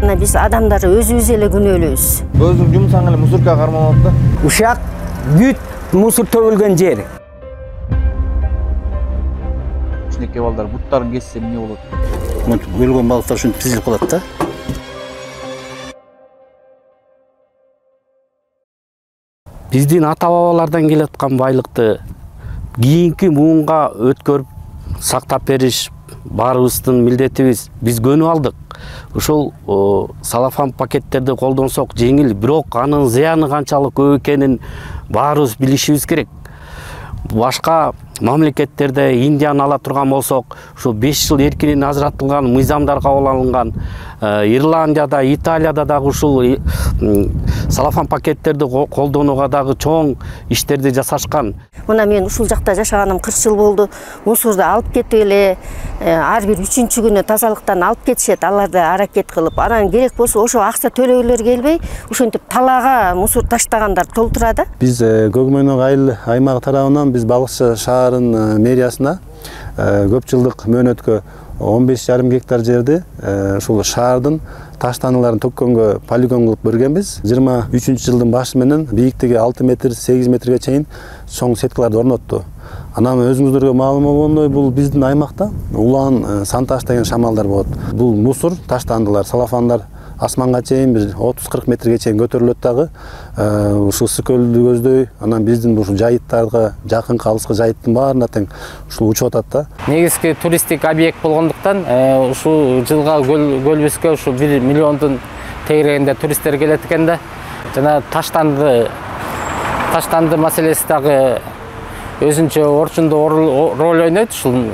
Мына биз адамдар өзүбүз эле күнөөлүүбүз. Өзүң жумсаң эле мусорка кармалып да. Ушак бүт мусор төгүлгөн жер. Кичинекей балдар буттарын кессе эмне болот? Өлгөн балыктар ушинтип тизилип калат да. Биздин ата-бабалардан келе аткан байлыкты кийинки муунга өткөрүп сактап бериш баарыбыздын милдетибиз. Биз көнүп алдык. Ушул салафан пакеттерди колдонсок жеңил, бирок анын зыяны канчалык көп экенин баарыбыз билишибиз керек. Башка мамлекеттерде Индияны ала турган болсок, ушу 5 жыл эркинен ажыратылган мыйзамдар кабыл алынган. Ирландияда, Италияда дагы ушул салафан пакеттерди колдонууга дагы чоң иштерди жасашкан. Мына мен ушул жакта жашаганым 40 жыл болду. Мусорду алып кетип эле ар бир 3-чү күнү тазалыктан алып кетишет. Аларды аракет кылып, анан керек болсо ошо акча төлөөлөр келбей, ушинтип талаага мусор таштагандар толтурат да. Биз Көкмөнөк айыл аймагы тарабынан биз Балыкчы шаарынын мэриясына көп жылдык мөөнөткө 15,5 гектар жерди ушул шаардын таштааныларын төккөнгө полигон кылып бергенбиз. 23 жылдын башы менен бийиктиги 6 метр, 8 метрге чейин чоң сеткаларды орнотту. Анан өзүңүздөргө маалым болгондой, бул биздин аймакта улаан санташ деген шамалдар болот. Бул мусор таштаандылар, салафандар асманга чейин бир 30-40 метрге чейин көтөрүлөт дагы. Ушул Сүкөлдү көздөй, анан биздин ушул жайыттарга, жакын калыска жайыттын баарына тең ушул учуп атат да. Негизги туристтик объект болгондуктан, ушул жылга көлбүскө ушу 1 миллиондун тегерегинде туристтер келет экен да. Жана таштанды маселеси дагы өзүнчө орчундуу роль ойнойт ушул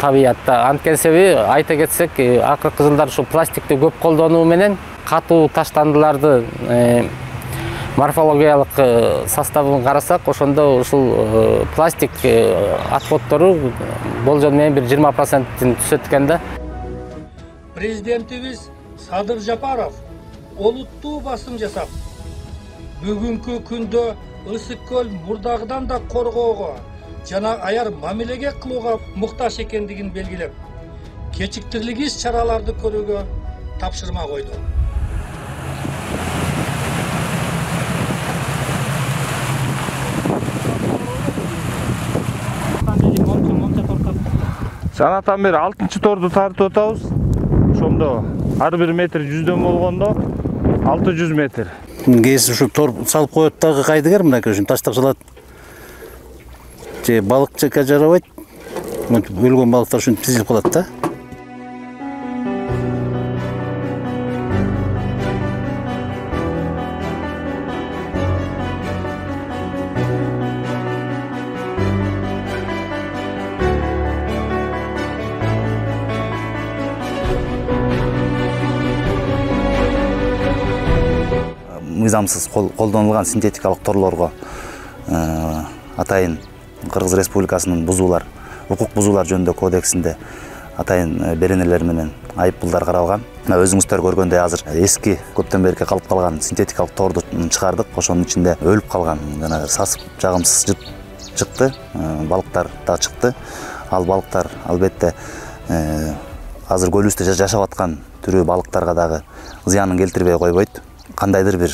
табиятта. Анткени себеби айта кетсек, акыркы жылдар ушул пластикти көп колдонуу менен катуу таштандыларды морфологиялык составын карасак, ошондо ушул пластик отходдору болжол менен бир 20%-тин түшөт экен да. Президентибиз Садыр Жапаров олуттуу басым жасап, бүгүнкү күндө ысык көл мурдагыдан да коргоого жана аяр мамилеге кылууга муктаж экендигин белгилеп, кечиктирилгис чараларды көрүүгө тапшырма койду. Санатан бери 6-чы торду тартып атабыз. Ошондо ар бир метр 100дөн болгондо 600 метр. Кез ушу тор салып коет дагы кайдыгер мынакей ушун таштак жалат. Же балыкчыга жарабайт. Өлгөн балыктар ушинтип тизилип калат да. Мыйзамсыз колдонулган синтетикалык торлорго атайын Кыргыз Республикасынын укук бузуулар жөнүндө кодексинде атайын беренелер менен айыппулдар каралган. Өзүңүздөр көргөндөй азыр эски көптөн берки калып калган синтетикалык торду чыгардык. Ошонун ичинде өлүп калган жанагы сасып жагымсыз чыкты, балыктар да чыкты. Ал балыктар албетте азыр көлүбүздө жашап аткан түрүү балыктарга дагы зыянын келтирбей койбойт. Кандайдыр бир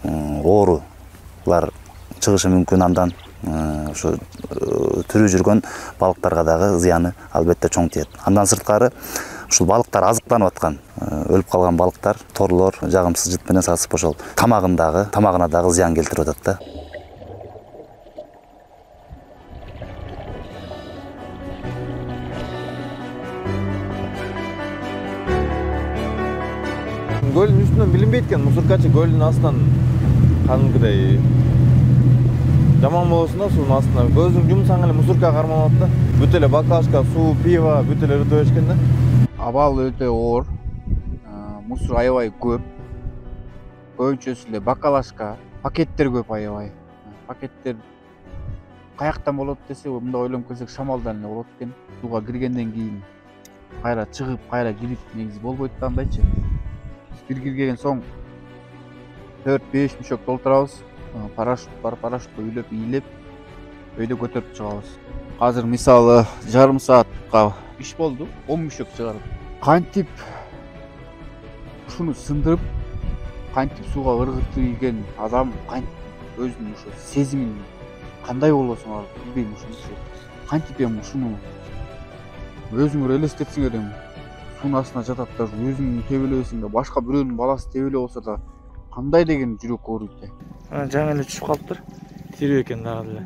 оорулар чыгышы мүмкүн, андан ушу түрүү жүргөн балыктарга дагы зыяны албетте чоң тиет. Андан сырткары ушул балыктар азыктанып аткан, өлүп калган балыктар, торлор жагымсыз жыт менен сасып ошол тамагына дагы зыян келтирип атат да. Көлдүн үстүнөн билинбейт экен, мусоркачы көлдүн астынан кадимкидей жаман болосун да суунун астына. Көзүң жумсаң эле мусорка кармалат да. Бүт эле баклажка, суу, пиво бүт эле ырытып беришкен да. Абал өтө оор. Мусор аябай көп. Көбүнчөсү эле бакалашка, пакеттер көп аябай. Пакеттер каяктан болот десе, мында ойлонуп келсек шамалдан эле болот экен. Сууга киргенден кийин кайра чыгып, кайра кирип негизи болбойт да андайчы. Бир кирген соң 4-5 мешок толтурабыз. Парашют бар, парашютка үйлөп, ийилеп, өйдө көтөрүп чыгабыз. Азыр мисалы жарым саатка иш болду, 10 мешок чыгардык. Кантип ушуну сындырып кантип сууга ыргытып ийген адам кантип өзүнүн ошо сезимин кандай болбосун алып билбейм ушуну кантип эми ушуну өзүңөр элестетсеңер эми суунун астына жатат да өзүң тебе элебесиң да башка бирөөнүн баласы тебе эле болсо да кандай деген жүрөк ооруйт да. Жаңы эле түшүп калыптыр. Тирүү экен дагы деле.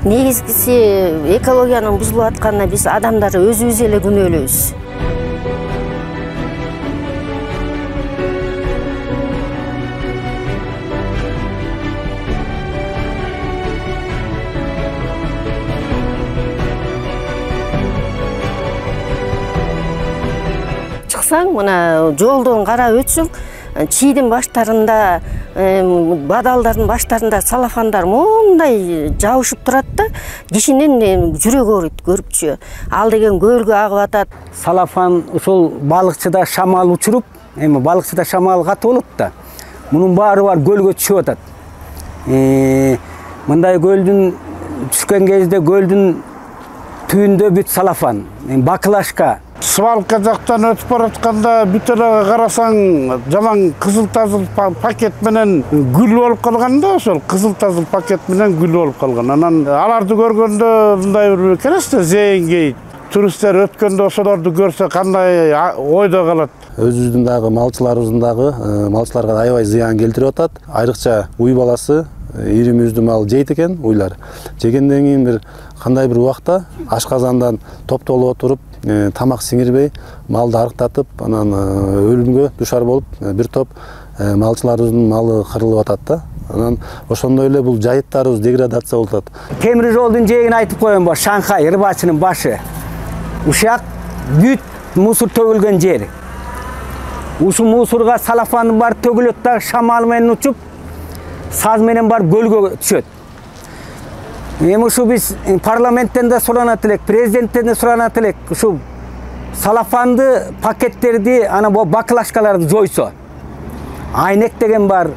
Негизгиси экологиянын бузулуп атканына биз адамдар өзүбүз эле күнөөлүүбүз. Чыксаң, мына жолдон карап өтсөң, чийдин баштарында, бадалдардын баштарында салафандар мондай жабышып турат да, кишинин жүрөгү ооруйт көрүпчү. Ал деген көлгө агып атат. Салафан ошол балыкчыда шамал учуруп, эми балыкчыда шамал катуу болот да. Мунун баары бар көлгө түшүп атат. Мындай көлдүн түшкөн кезде көлдүн түбүндө бүт салафан, баклашка. Свалка жактан өтүп баратканда бүт эле карасаң жаман кызыл-тазыл пакет менен гүл болуп калган да, ошол кызыл-тазыл пакет менен гүл болуп калган. Анан аларды көргөндө мындай бир кересте зээнгей туристтер өткөндө ошолорду көрсө кандай ойдо калат. Өзүбүздүн дагы малчыларыбыздын дагы малчыларга аябай зыян келтирип атат. Айрыкча уй баласы ири мүйүздүү мал жейт экен, уйлар. Жегенден кийин бир кандай бир убакта ашказандан топтолуп отуруп, тамак сиңирбей, малды арыктатып, анан өлүмгө душар болуп, бир топ малчыларыбыздын малы кырылып атат да. Анан ошондой эле бул жайыттарыбыз деградация болуп атат. Темир жолдун жээгин айтып коем бо, Шанхай, рыбачынын башы. Ушак бүт мусор төгүлгөн жер. Ушу мусорга салафандын бар төгүлөт да, шамал менен учуп, саз менен бар көлгө түшөт. Эми ушу биз парламенттен да суранат элек, президенттен да суранат элек, ушу салафанды пакеттерди, ана бу баклашкаларды жойсо. Айнек деген бар,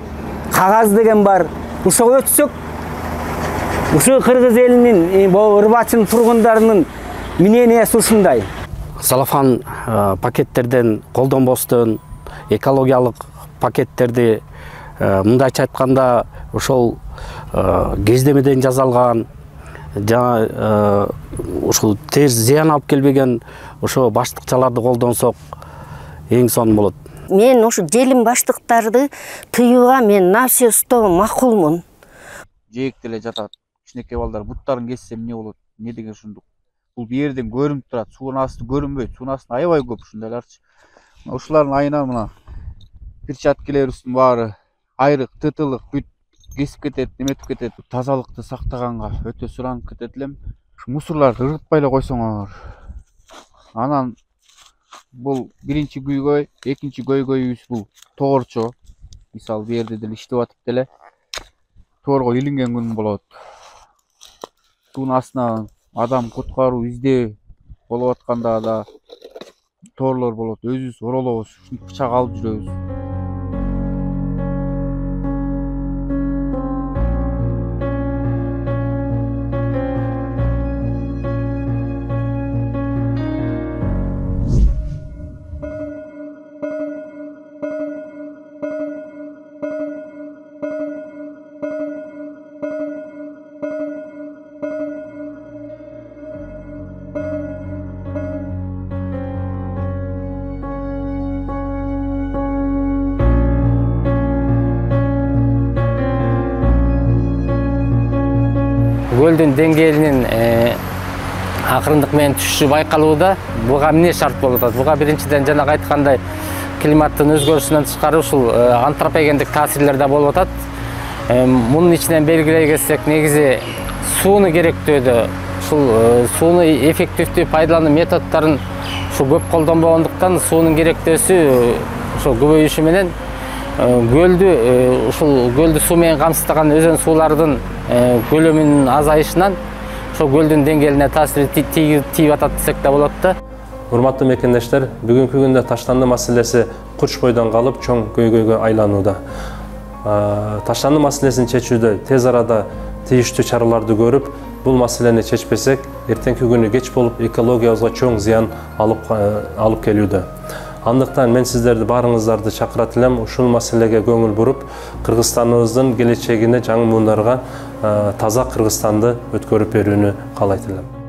кагаз деген бар. Ушуга өтсөк, ушу кыргыз элинин, бу ырбачынын тургундарынын мнениясы ушундай. Салафан пакеттерден колдонбостон, экологиялык пакеттерди мындайча айтканда ошол кездемеден жасалган, жана ушул терс зыян алып келбеген ошо баштыкчаларды колдонсок эң сонун болот. Мен ошо желим баштыктарды тыюуга мен нафси устоо макулмун. Жээкте эле жатат. Кичинекей балдар буттарын кессе эмне болот? Не деген ушундук? Бул бул жерден көрүнүп турат. Суунун асты көрүнбөйт. Суунун астында аябай көп ушундайларчы. Ушулардын айынан мына перчаткаларыбыздын баары айрык, тытылык бүт кесип кетет, неметип кетет. Тазалыкты сактаганга өтө суранып кетет элем. Мусорларды ыргытпай эле койсоңор. Анан бул биринчи күйгөй, экинчи көйгөйүбүз бул тоорчо. Мисалы бу жерде деле иштеп атып деле тоорго илинген күн болот. Суунун астына адам куткаруу издөө болуп атканда да тоорлор болот. Өзүбүз оролобуз, бычак алып жүрөбүз. Көлдүн деңгээлинин акырындык менен түшүшү байкалууда. Буга эмне шарт болуп атат? Буга биринчиден жана айткандай климаттын өзгөрүшүнөн тышкары ушул антропогендик таасирлер да болуп атат. Мунун ичинен белгилей кетсек, негизи сууну керектөөдө ушул сууну эффективдүү пайдалануу методдорун ушу көп колдонбогондуктан суунун керектөөсү ошо көбөйүшү менен көлдү суу менен камсыздаган өзөн суулардын көлөмүнүн азайышынан ошо көлдүн деңгээлине таасири тийип атат десек да болот да. Урматтуу мекендештер, бүгүнкү күндө таштанды маселеси курч бойдон калып чоң көйгөйгө айланууда. Таштанды маселесин чечүүдө тез арада тийиштүү чараларды көрүп, бул маселени чечпесек, эртеңки күнү кеч болуп экологиябызга чоң зыян алып келүүдө. Андыктан мен сиздерди баарыңыздарды чакырат элем, ушул маселеге көңүл буруп, Кыргызстаныбыздын келечегине жаңы муундарга таза Кыргызстанды өткөрүп берүүнү каалайт элем.